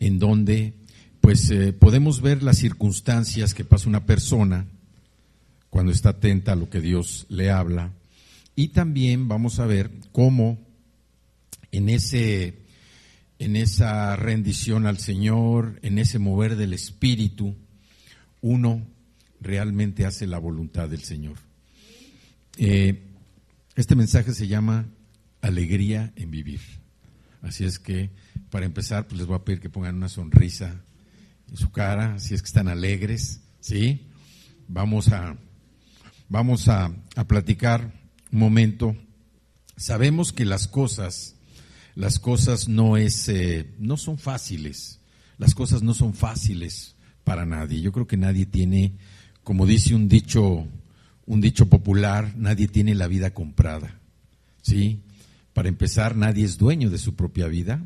en donde pues podemos ver las circunstancias que pasa una persona cuando está atenta a lo que Dios le habla, y también vamos a ver cómo en esa rendición al Señor, en ese mover del Espíritu, uno realmente hace la voluntad del Señor. Este mensaje se llama Alegría en Vivir. Así es que, para empezar, pues les voy a pedir que pongan una sonrisa en su cara, si es que están alegres, ¿sí? Vamos a platicar un momento. Sabemos que las cosas no son fáciles. Las cosas no son fáciles para nadie. Yo creo que nadie tiene, como dice un dicho popular, nadie tiene la vida comprada, ¿sí? Para empezar, nadie es dueño de su propia vida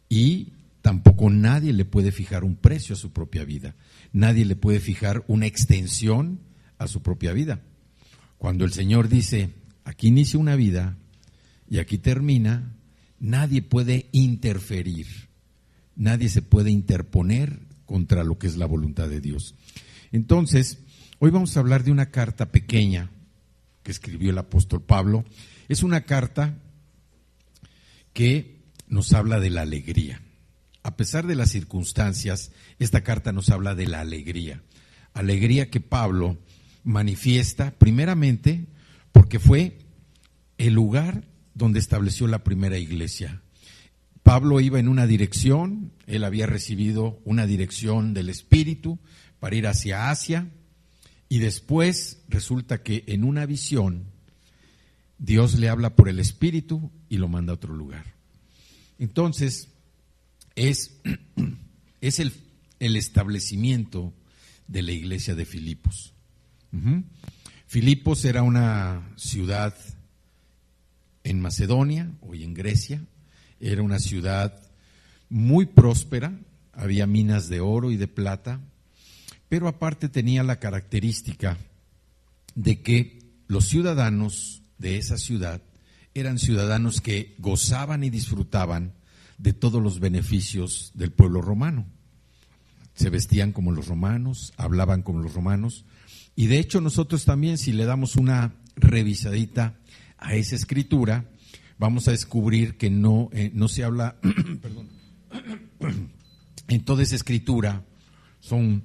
y tampoco nadie le puede fijar un precio a su propia vida. Nadie le puede fijar una extensión a su propia vida. Cuando el Señor dice, aquí inicia una vida y aquí termina, nadie puede interferir, nadie se puede interponer contra lo que es la voluntad de Dios. Entonces, hoy vamos a hablar de una carta pequeña que escribió el apóstol Pablo. Es una carta que nos habla de la alegría. A pesar de las circunstancias, esta carta nos habla de la alegría. Alegría que Pablo manifiesta primeramente porque fue el lugar donde estableció la primera iglesia. Pablo iba en una dirección, él había recibido una dirección del Espíritu para ir hacia Asia, y después resulta que en una visión Dios le habla por el Espíritu y lo manda a otro lugar. Entonces, es el establecimiento de la iglesia de Filipos. Filipos era una ciudad en Macedonia, hoy en Grecia. Era una ciudad muy próspera, había minas de oro y de plata, pero aparte tenía la característica de que los ciudadanos de esa ciudad eran ciudadanos que gozaban y disfrutaban de todos los beneficios del pueblo romano. Se vestían como los romanos, hablaban como los romanos, y de hecho nosotros también, si le damos una revisadita a esa escritura, vamos a descubrir que no se habla, perdón, en toda esa escritura, son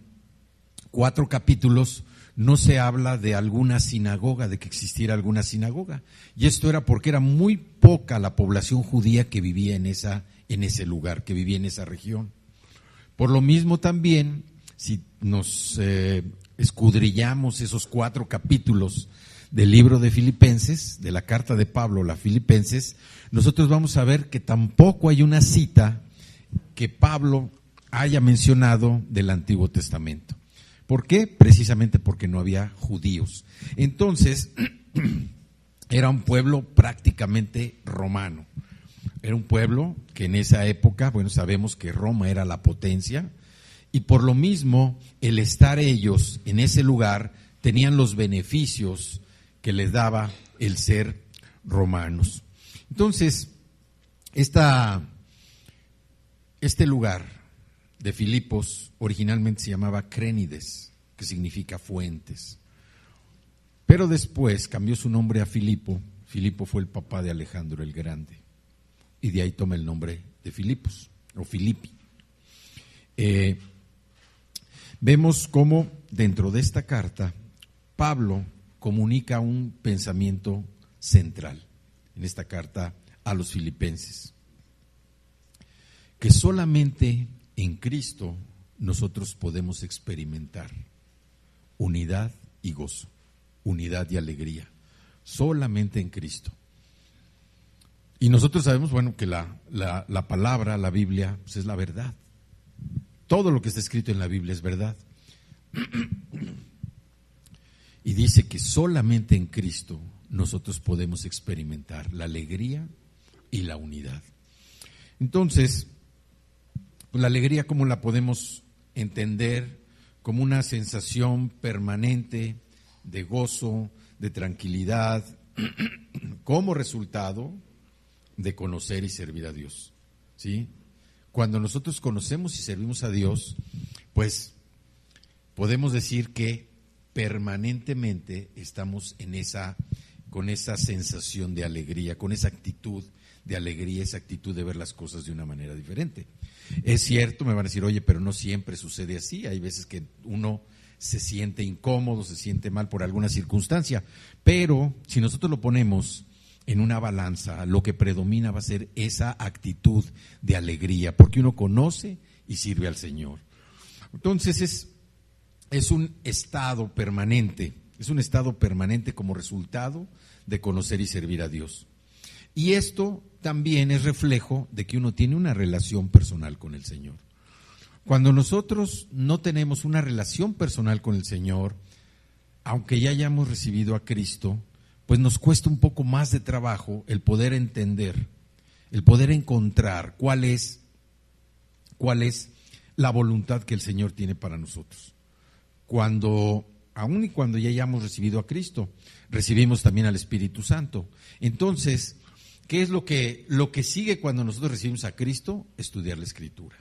4 capítulos, no se habla de alguna sinagoga, de que existiera alguna sinagoga. Y esto era porque era muy poca la población judía que vivía en ese lugar, que vivía en esa región. Por lo mismo también, si nos escudriñamos esos 4 capítulos del libro de Filipenses, de la carta de Pablo a los Filipenses, nosotros vamos a ver que tampoco hay una cita que Pablo haya mencionado del Antiguo Testamento. ¿Por qué? Precisamente porque no había judíos. Entonces, era un pueblo prácticamente romano. Era un pueblo que en esa época, bueno, sabemos que Roma era la potencia, y por lo mismo, el estar ellos en ese lugar, tenían los beneficios que les daba el ser romanos. Entonces, este lugar de Filipos originalmente se llamaba Crénides, que significa fuentes. Pero después cambió su nombre a Filipo. Filipo fue el papá de Alejandro el Grande. Y de ahí toma el nombre de Filipos, o Filipi. Vemos cómo dentro de esta carta, Pablo comunica un pensamiento central en esta carta a los filipenses. Que solamente en Cristo nosotros podemos experimentar unidad y gozo, unidad y alegría. Solamente en Cristo. Y nosotros sabemos, bueno, que la palabra, la Biblia, pues es la verdad. Todo lo que está escrito en la Biblia es verdad. Y dice que solamente en Cristo nosotros podemos experimentar la alegría y la unidad. Entonces, pues la alegría, ¿cómo la podemos entender? Como una sensación permanente de gozo, de tranquilidad, como resultado de conocer y servir a Dios, ¿sí? cuando nosotros conocemos y servimos a Dios, pues podemos decir que permanentemente estamos con esa sensación de alegría, con esa actitud de alegría, esa actitud de ver las cosas de una manera diferente. Es cierto, me van a decir, oye, pero no siempre sucede así. Hay veces que uno se siente incómodo, se siente mal por alguna circunstancia, pero si nosotros lo ponemos en una balanza, lo que predomina va a ser esa actitud de alegría, porque uno conoce y sirve al Señor. Entonces es un estado permanente, como resultado de conocer y servir a Dios. Y esto también es reflejo de que uno tiene una relación personal con el Señor. Cuando nosotros no tenemos una relación personal con el Señor, aunque ya hayamos recibido a Cristo, pues nos cuesta un poco más de trabajo el poder entender, el poder encontrar cuál es la voluntad que el Señor tiene para nosotros. Aun y cuando ya hayamos recibido a Cristo, recibimos también al Espíritu Santo. Entonces, ¿qué es lo que sigue cuando nosotros recibimos a Cristo? Estudiar la Escritura.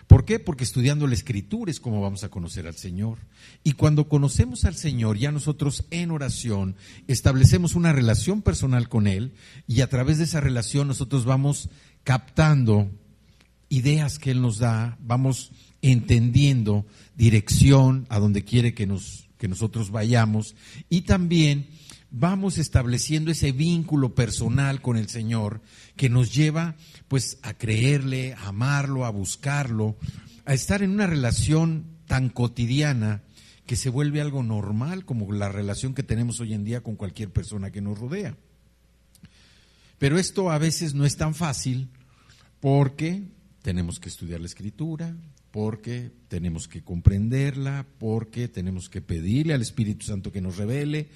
¿Por qué? Porque estudiando la Escritura es como vamos a conocer al Señor. Y cuando conocemos al Señor, ya nosotros en oración establecemos una relación personal con Él, y a través de esa relación nosotros vamos captando ideas que Él nos da, vamos entendiendo dirección a donde quiere que nosotros vayamos, y también vamos estableciendo ese vínculo personal con el Señor que nos lleva pues a creerle, a amarlo, a buscarlo, a estar en una relación tan cotidiana que se vuelve algo normal, como la relación que tenemos hoy en día con cualquier persona que nos rodea. Pero esto a veces no es tan fácil, porque tenemos que estudiar la Escritura, porque tenemos que comprenderla, porque tenemos que pedirle al Espíritu Santo que nos revele,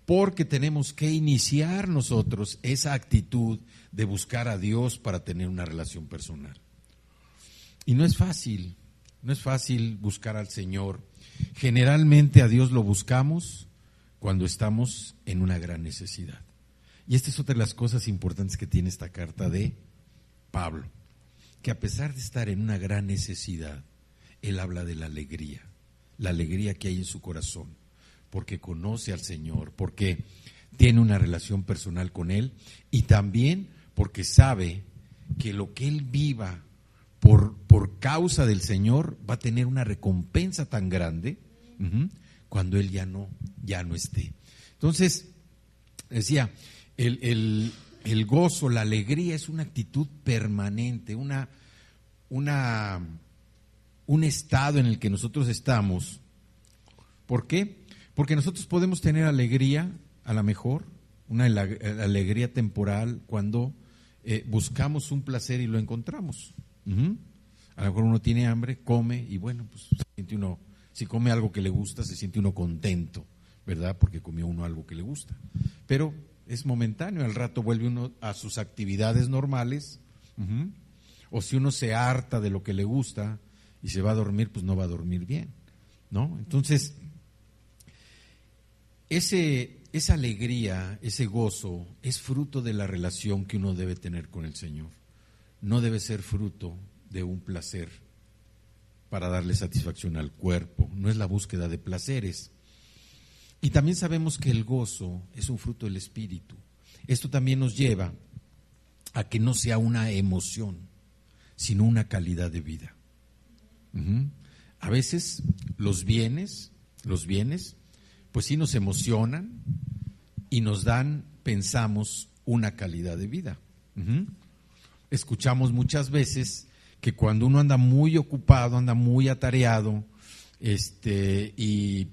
porque tenemos que iniciar nosotros esa actitud de buscar a Dios para tener una relación personal. Y no es fácil buscar al Señor. Generalmente a Dios lo buscamos cuando estamos en una gran necesidad. Y esta es otra de las cosas importantes que tiene esta carta de Pablo, que a pesar de estar en una gran necesidad, él habla de la alegría que hay en su corazón, porque conoce al Señor, porque tiene una relación personal con Él, y también porque sabe que lo que Él viva por causa del Señor va a tener una recompensa tan grande cuando Él ya no esté. Entonces, decía, el gozo, la alegría es una actitud permanente, un estado en el que nosotros estamos. ¿Por qué? Porque nosotros podemos tener alegría, a lo mejor, una alegría temporal, cuando buscamos un placer y lo encontramos. A lo mejor uno tiene hambre, come, y bueno, pues se siente uno, si come algo que le gusta, se siente uno contento, ¿verdad? Porque comió uno algo que le gusta. Pero es momentáneo, al rato vuelve uno a sus actividades normales, o si uno se harta de lo que le gusta y se va a dormir, pues no va a dormir bien, ¿no? Entonces, esa alegría, ese gozo, es fruto de la relación que uno debe tener con el Señor. No debe ser fruto de un placer para darle satisfacción al cuerpo, no es la búsqueda de placeres. Y también sabemos que el gozo es un fruto del Espíritu. Esto también nos lleva a que no sea una emoción, sino una calidad de vida. A veces los bienes, pues sí nos emocionan y nos dan, pensamos, una calidad de vida. Escuchamos muchas veces que cuando uno anda muy ocupado, anda muy atareado, y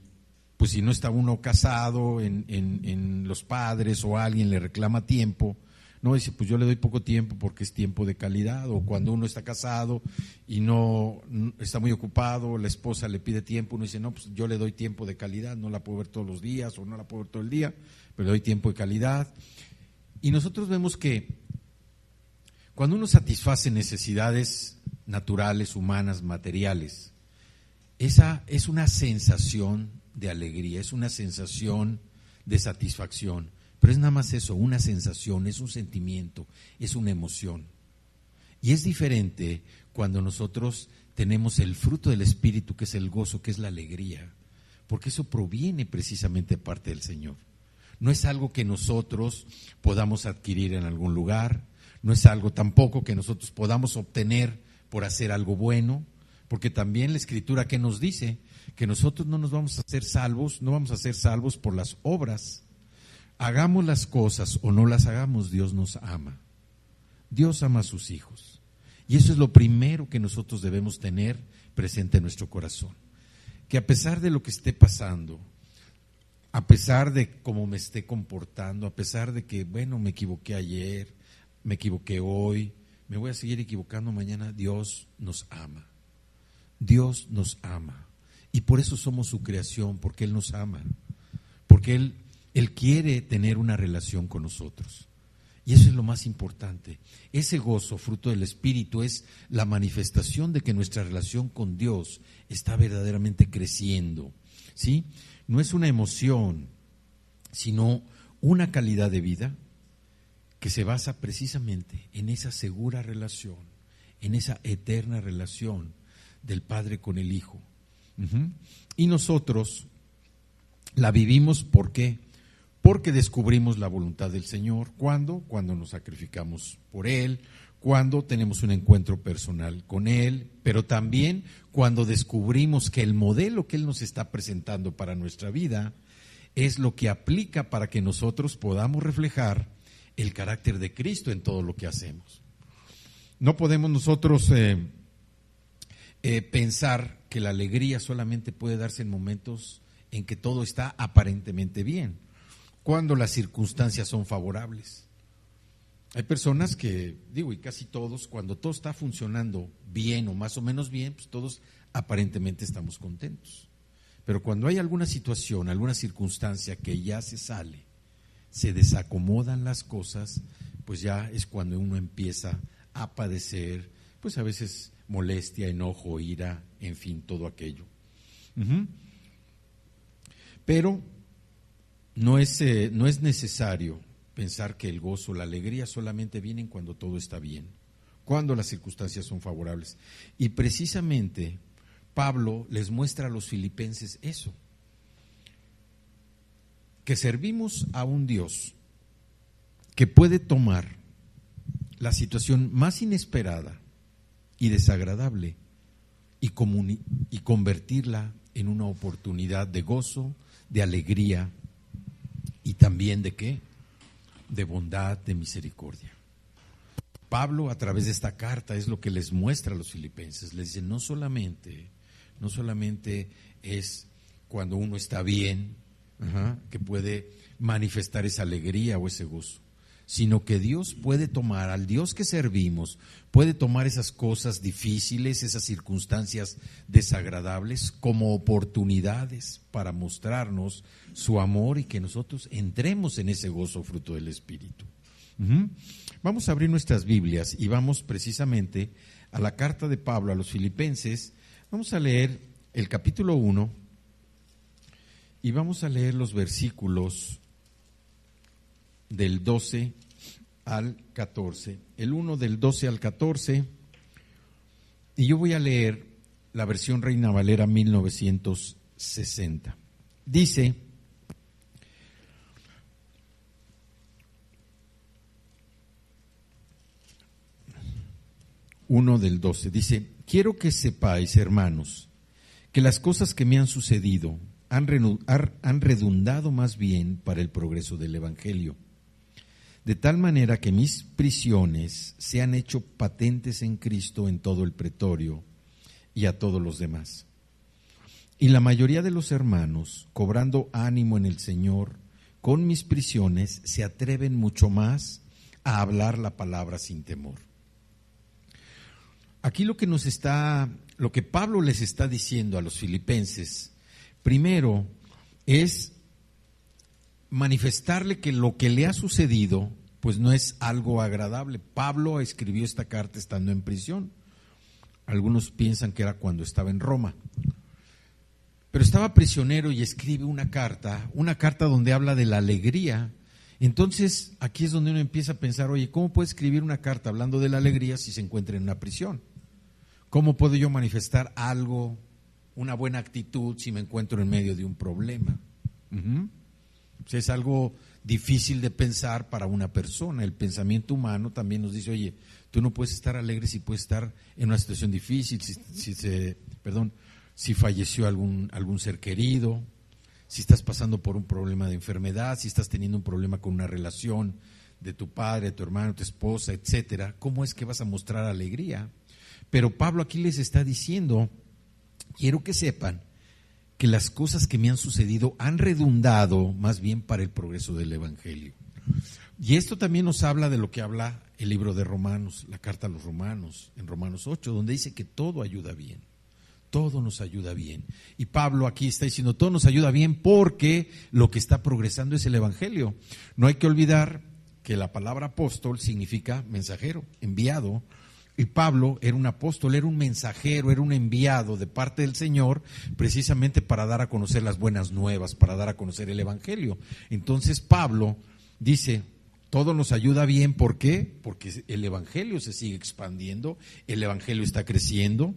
pues si no está uno casado, en los padres o alguien le reclama tiempo, no dice, pues yo le doy poco tiempo porque es tiempo de calidad. O cuando uno está casado y no está muy ocupado, la esposa le pide tiempo, uno dice, no, pues yo le doy tiempo de calidad, no la puedo ver todos los días o no la puedo ver todo el día, pero le doy tiempo de calidad. Y nosotros vemos que cuando uno satisface necesidades naturales, humanas, materiales, esa es una sensación de alegría, es una sensación de satisfacción. Pero es nada más eso, una sensación, es un sentimiento, es una emoción. Y es diferente cuando nosotros tenemos el fruto del Espíritu, que es el gozo, que es la alegría, porque eso proviene precisamente de parte del Señor. No es algo que nosotros podamos adquirir en algún lugar, no es algo tampoco que nosotros podamos obtener por hacer algo bueno, porque también la Escritura, ¿qué nos dice? Que nosotros no nos vamos a hacer salvos, no vamos a ser salvos por las obras. Hagamos las cosas o no las hagamos, Dios nos ama. Dios ama a sus hijos. Y eso es lo primero que nosotros debemos tener presente en nuestro corazón. Que a pesar de lo que esté pasando, a pesar de cómo me esté comportando, a pesar de que, bueno, me equivoqué ayer, me equivoqué hoy, me voy a seguir equivocando mañana, Dios nos ama. Dios nos ama. Y por eso somos su creación, porque Él nos ama. Porque Él quiere tener una relación con nosotros. Y eso es lo más importante. Ese gozo, fruto del Espíritu, es la manifestación de que nuestra relación con Dios está verdaderamente creciendo, ¿sí? No es una emoción, sino una calidad de vida que se basa precisamente en esa segura relación, en esa eterna relación del Padre con el Hijo. Y nosotros la vivimos, ¿por qué? Porque descubrimos la voluntad del Señor. ¿Cuándo? Cuando nos sacrificamos por Él, cuando tenemos un encuentro personal con Él, pero también cuando descubrimos que el modelo que Él nos está presentando para nuestra vida es lo que aplica para que nosotros podamos reflejar el carácter de Cristo en todo lo que hacemos. No podemos nosotros pensar que la alegría solamente puede darse en momentos en que todo está aparentemente bien, cuando las circunstancias son favorables. Hay personas que, y casi todos, cuando todo está funcionando bien o más o menos bien, pues todos aparentemente estamos contentos. Pero cuando hay alguna situación, alguna circunstancia que ya se sale, se desacomodan las cosas, pues ya es cuando uno empieza a padecer, pues a veces molestia, enojo, ira, en fin, todo aquello. Pero no es necesario pensar que el gozo, la alegría solamente vienen cuando todo está bien, cuando las circunstancias son favorables. Y precisamente Pablo les muestra a los filipenses eso, que servimos a un Dios que puede tomar la situación más inesperada y desagradable y convertirla en una oportunidad de gozo, de alegría y también de ¿qué? De bondad, de misericordia. Pablo, a través de esta carta, es lo que les muestra a los filipenses. Les dice, no solamente es cuando uno está bien, que puede manifestar esa alegría o ese gozo, sino que Dios puede tomar, al Dios que servimos, puede tomar esas cosas difíciles, esas circunstancias desagradables como oportunidades para mostrarnos su amor y que nosotros entremos en ese gozo fruto del Espíritu. Vamos a abrir nuestras Biblias y vamos precisamente a la carta de Pablo a los Filipenses. Vamos a leer el capítulo 1 y vamos a leer los versículos del 12 al 14, el 1 del 12 al 14, y yo voy a leer la versión Reina Valera 1960. Dice: uno del 12, dice: quiero que sepáis, hermanos, que las cosas que me han sucedido han redundado más bien para el progreso del Evangelio, de tal manera que mis prisiones se han hecho patentes en Cristo en todo el pretorio y a todos los demás. Y la mayoría de los hermanos, cobrando ánimo en el Señor, con mis prisiones se atreven mucho más a hablar la palabra sin temor. Aquí lo que Pablo les está diciendo a los filipenses, primero es manifestarle que lo que le ha sucedido pues no es algo agradable. Pablo escribió esta carta estando en prisión. Algunos piensan que era cuando estaba en Roma, pero estaba prisionero y escribe una carta donde habla de la alegría Entonces, aquí es donde uno empieza a pensar, oye, ¿cómo puedo escribir una carta hablando de la alegría si se encuentra en una prisión? ¿Cómo puedo yo manifestar algo, una buena actitud, si me encuentro en medio de un problema? O sea, es algo difícil de pensar para una persona. El pensamiento humano también nos dice, oye, tú no puedes estar alegre si puedes estar en una situación difícil, si falleció algún ser querido, si estás pasando por un problema de enfermedad, si estás teniendo un problema con una relación de tu padre, tu hermano, tu esposa, etcétera. ¿Cómo es que vas a mostrar alegría? Pero Pablo aquí les está diciendo, quiero que sepan que las cosas que me han sucedido han redundado más bien para el progreso del Evangelio. Y esto también nos habla de lo que habla el libro de Romanos, la carta a los Romanos, en Romanos 8, donde dice que todo ayuda bien, todo nos ayuda bien. Y Pablo aquí está diciendo, todo nos ayuda bien porque lo que está progresando es el Evangelio. No hay que olvidar que la palabra apóstol significa mensajero, enviado. Y Pablo era un apóstol, era un mensajero, era un enviado de parte del Señor, precisamente para dar a conocer las buenas nuevas, para dar a conocer el Evangelio. Entonces Pablo dice, todo nos ayuda bien, ¿por qué? Porque el Evangelio se sigue expandiendo, el Evangelio está creciendo.